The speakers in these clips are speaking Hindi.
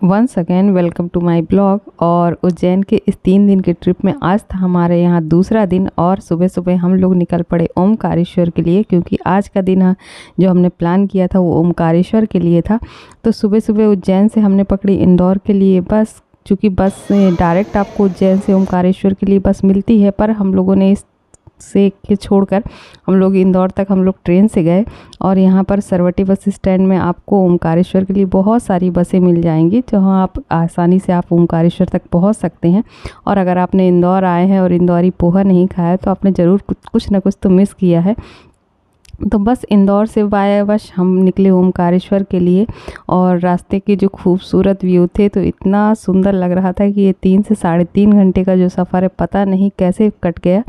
Once again welcome to my blog. और उज्जैन के इस 3 दिन के ट्रिप में आज था हमारे यहाँ दूसरा दिन और सुबह सुबह हम लोग निकल पड़े ओमकारेश्वर के लिए, क्योंकि आज का दिन जो हमने प्लान किया था वो ओमकारेश्वर के लिए था। तो सुबह सुबह उज्जैन से हमने पकड़ी इंदौर के लिए बस, चूँकि बस डायरेक्ट आपको उज्जैन से ओमकारेश्वर के लिए बस मिलती है, पर हम लोगों ने इस से के छोड़कर हम लोग इंदौर तक हम लोग ट्रेन से गए। और यहाँ पर सरवटी बस स्टैंड में आपको ओमकारेश्वर के लिए बहुत सारी बसें मिल जाएंगी, जहाँ आप आसानी से आप ओमकारेश्वर तक पहुँच सकते हैं। और अगर आपने इंदौर आए हैं और इंदौरी पोहा नहीं खाया तो आपने ज़रूर कुछ ना कुछ तो मिस किया है। तो बस इंदौर से बाय बस हम निकले ओमकारेश्वर के लिए। और रास्ते के जो खूबसूरत व्यू थे तो इतना सुंदर लग रहा था कि ये 3 से 3.5 घंटे का जो सफ़र है पता नहीं कैसे कट गया।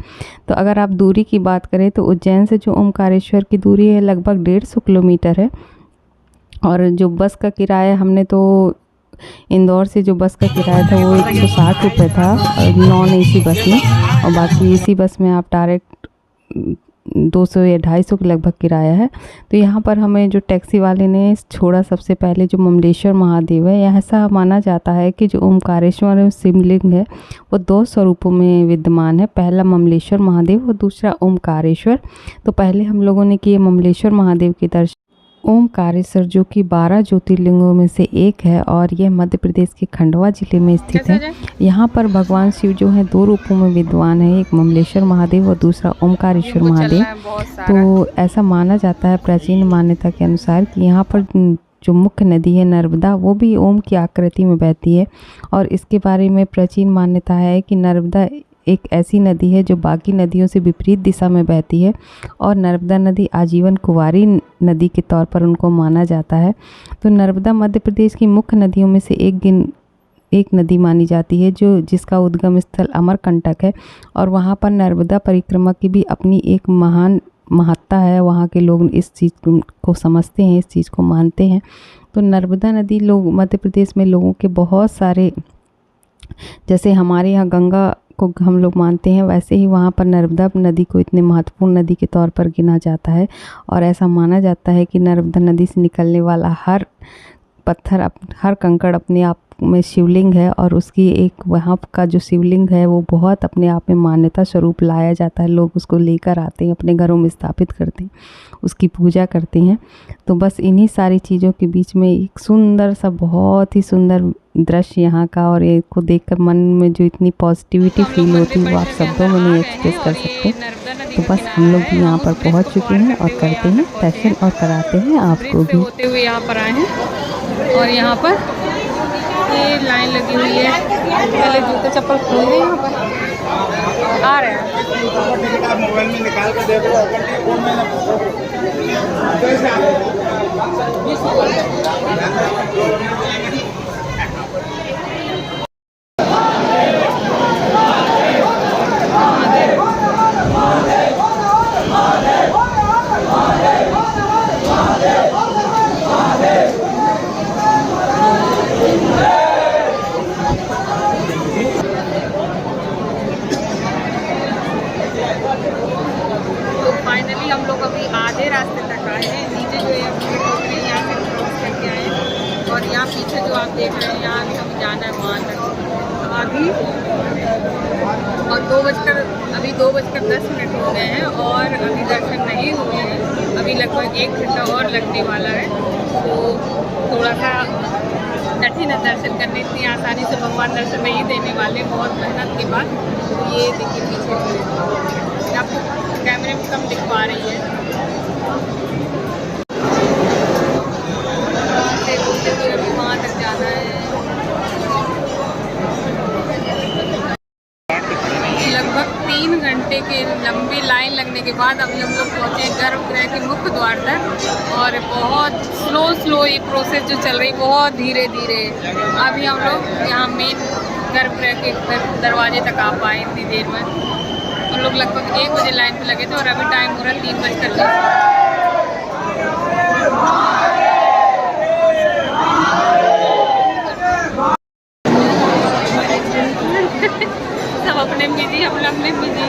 तो अगर आप दूरी की बात करें तो उज्जैन से जो ओमकारेश्वर की दूरी है लगभग 150 किलोमीटर है। और जो बस का किराया हमने तो इंदौर से जो बस का किराया था वो 160 रुपये था नॉन एसी बस में, और बाकी एसी बस में आप डायरेक्ट 200 या 250 के लगभग किराया है। तो यहाँ पर हमें जो टैक्सी वाले ने छोड़ा सबसे पहले जो ममलेश्वर महादेव है। यहाँ ऐसा माना जाता है कि जो ओमकारेश्वर शिवलिंग है वो 2 स्वरूपों में विद्यमान है, पहला ममलेश्वर महादेव और दूसरा ओमकारेश्वर। तो पहले हम लोगों ने किए ममलेश्वर महादेव के दर्शन। ओमकारेश्वर जो कि 12 ज्योतिर्लिंगों में से एक है और यह मध्य प्रदेश के खंडवा जिले में स्थित है। यहाँ पर भगवान शिव जो हैं 2 रूपों में विद्यमान है, एक ममलेश्वर महादेव और दूसरा ओमकारेश्वर महादेव। तो ऐसा माना जाता है प्राचीन मान्यता के अनुसार कि यहाँ पर जो मुख्य नदी है नर्मदा वो भी ओम की आकृति में बहती है। और इसके बारे में प्राचीन मान्यता है कि नर्मदा एक ऐसी नदी है जो बाकी नदियों से विपरीत दिशा में बहती है, और नर्मदा नदी आजीवन कुंवारी नदी के तौर पर उनको माना जाता है। तो नर्मदा मध्य प्रदेश की मुख्य नदियों में से एक नदी मानी जाती है जो जिसका उद्गम स्थल अमरकंटक है। और वहाँ पर नर्मदा परिक्रमा की भी अपनी एक महान महत्ता है, वहाँ के लोग इस चीज़ को समझते हैं, इस चीज़ को मानते हैं। तो नर्मदा नदी लोग मध्य प्रदेश में लोगों के बहुत सारे, जैसे हमारे यहाँ गंगा को हम लोग मानते हैं, वैसे ही वहाँ पर नर्मदा नदी को इतने महत्वपूर्ण नदी के तौर पर गिना जाता है। और ऐसा माना जाता है कि नर्मदा नदी से निकलने वाला हर पत्थर हर कंकड़ अपने आप में शिवलिंग है, और उसकी एक वहाँ का जो शिवलिंग है वो बहुत अपने आप में मान्यता स्वरूप लाया जाता है। लोग उसको लेकर आते हैं, अपने घरों में स्थापित करते हैं, उसकी पूजा करते हैं। तो बस इन्हीं सारी चीज़ों के बीच में एक सुंदर सा बहुत ही सुंदर दृश्य यहाँ का, और ये को देखकर मन में जो इतनी पॉजिटिविटी फील होती है वो आप शब्दों में नहीं एक्सप्रेस कर सकते। तो बस हम लोग भी यहाँ पर पहुँच चुके हैं और करते हैं दर्शन और कराते हैं आपको भी। होते हुए यहाँ पर आए हैं और यहाँ पर ये लाइन लगी हुई है, पहले जूते चप्पल खोल गए, यहाँ पर आ रहे हैं। मोबाइल में निकाल कर देखो। फाइनली हम लोग अभी आधे रास्ते तक आए हैं। नीचे जो है यहाँ से क्रॉस करके आए हैं, और यहाँ पीछे जो आप देख रहे हैं यहाँ भी हमें जाना है वहाँ तक अभी। और 2:10 हो गए हैं और अभी दर्शन नहीं हुए हैं। अभी लगभग 1 घंटा और लगने वाला है। तो थोड़ा सा कठिन है दर्शन करने, इतनी आसानी से भगवान दर्शन नहीं देने वाले, बहुत मेहनत के बाद। तो ये देखिए पीछे आपको कैमरे में कम दिख पा रही है। अभी वहाँ तक जाना है। लगभग 3 घंटे के लंबी लाइन लगने के बाद अभी हम लोग पहुँचे गर्भगृह के मुख्य द्वार तक। और बहुत स्लो ये प्रोसेस जो चल रही, बहुत धीरे धीरे। अभी हम लोग यहाँ मेन गर्भगृह के दरवाजे तक आ पाए इतनी देर में। हम लोग लगभग 1 बजे लाइन पे लगे थे और अभी टाइम हो रहा है 3:20। सब अपने बिजी, हम लोग अपने बिजी।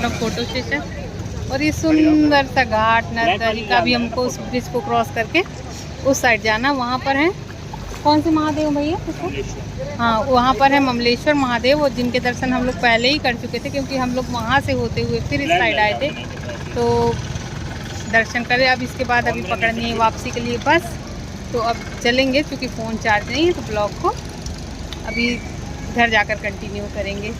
अपना फ़ोटो सेशन। और ये सुंदर सा घाट नर्सरी का भी हमको उस ब्रिज को क्रॉस करके उस साइड जाना। वहाँ पर है कौन से महादेव भैया? हाँ, वहाँ पर है ममलेश्वर महादेव, और जिनके दर्शन हम लोग पहले ही कर चुके थे, क्योंकि हम लोग वहाँ से होते हुए फिर इस साइड आए थे, तो दर्शन करें। अब इसके बाद अभी पकड़नी है वापसी के लिए बस, तो अब चलेंगे, क्योंकि फ़ोन चार्ज नहीं है, तो ब्लॉग को अभी घर जाकर कंटिन्यू करेंगे।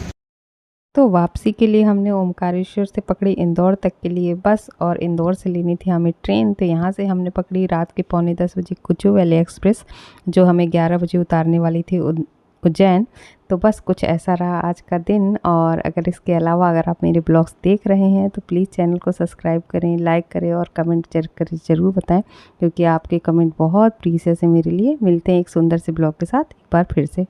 तो वापसी के लिए हमने ओमकारेश्वर से पकड़ी इंदौर तक के लिए बस, और इंदौर से लेनी थी हमें ट्रेन। तो यहाँ से हमने पकड़ी रात के 9:45 बजे कुचू वैली एक्सप्रेस, जो हमें 11 बजे उतारने वाली थी उज्जैन। तो बस कुछ ऐसा रहा आज का दिन। और अगर इसके अलावा अगर आप मेरे ब्लॉग्स देख रहे हैं तो प्लीज़ चैनल को सब्सक्राइब करें, लाइक करें और कमेंट ज़रूर बताएं, क्योंकि आपके कमेंट बहुत प्रीशियस है मेरे लिए। मिलते हैं एक सुंदर से ब्लॉग के साथ एक बार फिर से।